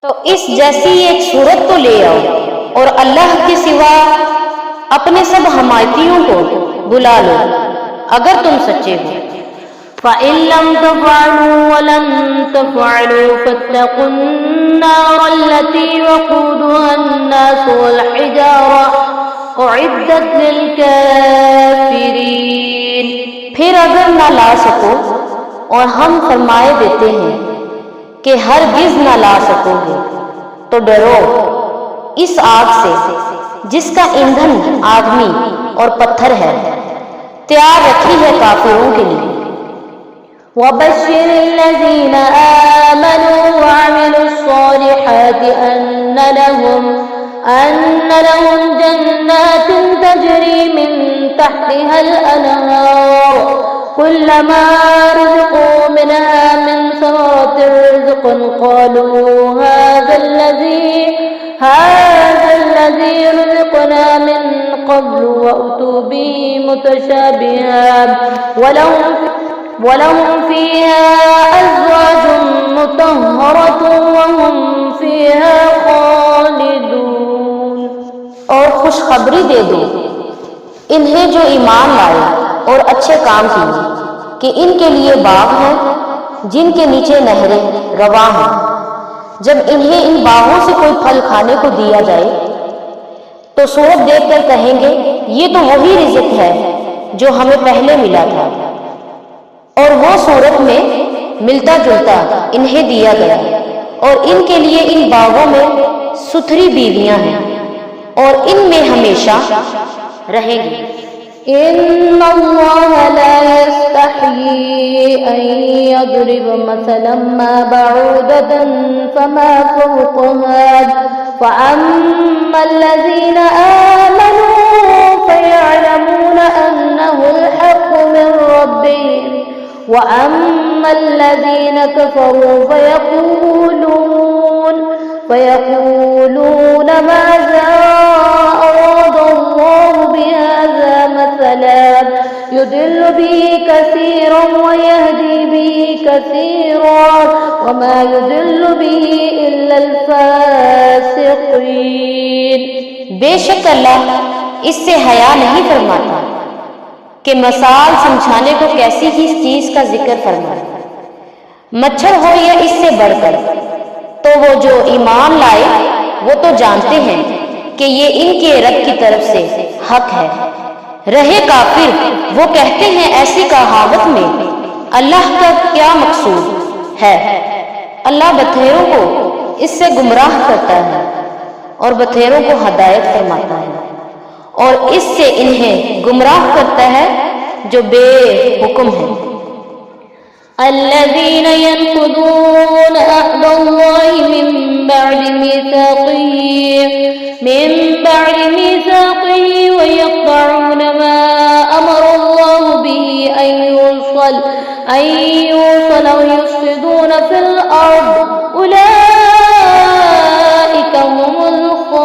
تو اس جیسی ایک صورت تو لے آؤ اور اللہ کے سوا اپنے سب حمایتیوں کو بلا لو اگر تم سچے ہو۔ فَإِن لَّمْ تَفْعَلُوا وَلَن تَفْعَلُوا فَاتَّقُوا النَّارَ الَّتِي وَقُودُهَا النَّاسُ وَالْحِجَارَةُ أُعِدَّتْ لِلْكَافِرِينَ۔ پھر اگر نہ لا سکو اور ہم فرمائے دیتے ہیں کہ ہرگز نہ لا سکو گے تو ڈرو اس آگ سے جس کا ایندھن آدمی اور پتھر ہے، تیار رکھی ہے کافروں کے لیے۔ وَبَشِّرِ الَّذِينَ آمَنُوا وَعَمِلُوا الصَّالِحَاتِ أَنَّ لَهُمْ جَنَّاتٍ تَجْرِي مِن تَحْتِهَا الْأَنْهَارُ كُلَّمَا رُزِقُوا مِنْهَا مِن ثَمَرَةٍ رِّزْقًا قَالُوا هَٰذَا الَّذِي رُزِقْنَا مِن قَبْلُ وَأُتُوا بِهِ مُتَشَابِهًا وَلَهُمْ فِيهَا أَزْوَاجٌ مُّطَهَّرَةٌ وَهُمْ فِيهَا خَالِدُونَ۔ اور خوشخبری دے دو انہیں جو ایمان لائے اور اچھے کام کیے کہ ان کے لیے باغ ہیں جن کے نیچے نہریں رواں ہیں۔ جب انہیں ان باغوں سے کوئی پھل کھانے کو دیا جائے تو صورت دیکھ کر کہیں گے یہ تو وہی رزق ہے جو ہمیں پہلے ملا تھا، اور وہ صورت میں ملتا جلتا انہیں دیا گیا، اور ان کے لیے ان باغوں میں ستھری بیویاں ہیں اور ان میں ہمیشہ رہیں گے۔ إِنَّ اللَّهَ لَا يَسْتَحْيِي أَن يَضْرِبَ مَثَلًا مَّا بَعُوضَةً فَمَا فَوْقَهَا فَأَمَّا الَّذِينَ آمَنُوا فَيَعْلَمُونَ أَنَّهُ الْحَقُّ مِن رَّبِّهِمْ وَأَمَّا الَّذِينَ كَفَرُوا فَيَقُولُونَ مَاذَا أَرَادَ اللَّهُ بِهَٰذَا مَثَلًا يُضِلُّ بِهِ كَثِيرًا وَيَهْدِي بِهِ كَثِيرًا وَمَا يُضِلُّ بِهِ إِلَّا الْفَاسِقِينَ۔ بے شک اللہ اس سے حیا نہیں فرماتا کہ مثال سمجھانے کو کیسی ہی چیز کا ذکر فرمائے، مچھر ہو یا اس سے بڑھ کر، تو وہ جو ایمان لائے وہ تو جانتے ہیں کہ یہ ان کے رب کی طرف سے حق ہے، رہے کافر وہ کہتے ہیں ایسی کہاوت میں اللہ کا کیا مقصود ہے۔ اللہ بتھیروں کو اس سے گمراہ کرتا ہے اور بتھیروں کو ہدایت فرماتا ہے، اور اس سے انہیں گمراہ کرتا ہے جو بے حکم ہے۔ الذين ينقضون عهد الله من بعد ميثاقه ويقطعون ما أمر الله به أن يوصل ويفسدون في الأرض أولئك هم الخاسرون۔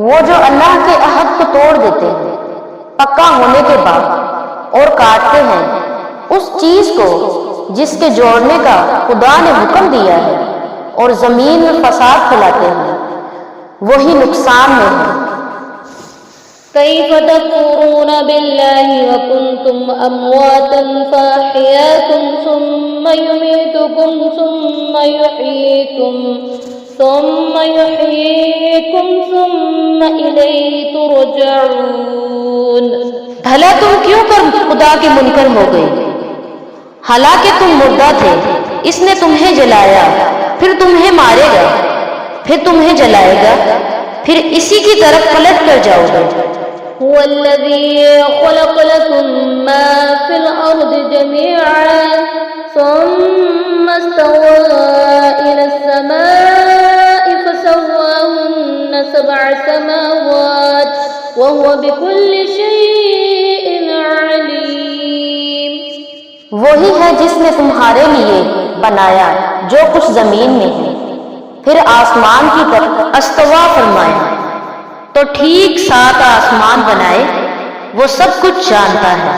وہ جو اللہ کے عہد کو توڑ دیتے ہیں پکا ہونے کے بعد اور کاٹتے ہیں اس چیز کو جس کے جوڑنے کا خدا نے حکم دیا ہے اور زمین میں فساد پھیلاتے ہیں، وہی نقصان میں ہے۔ كيف تكفرون بالله وكنتم أمواتا فأحياكم ثم يميتكم ثم يحييكم ثم إليه ترجعون۔ بھلا تم کیوں کر خدا کے منکر ہو گئے؟ حالانکہ تم مردہ تھے، اس نے تمہیں جلایا، پھر تمہیں مارے گا، پھر تمہیں جلائے گا، پھر اسی کی طرف پلٹ کر جاؤ گے۔ هو الذي خلق لكم ما في الأرض جميعا ثم استوى إلى السماء فسواهن 7 سماوات وهو بكل شيء عليم۔ وہی ہے جس نے تمہارے لیے بنایا جو کچھ زمین میں ہے، پھر آسمان کی طرف استوا فرمایا تو ٹھیک 7 آسمان بنائے، وہ سب کچھ جانتا ہے۔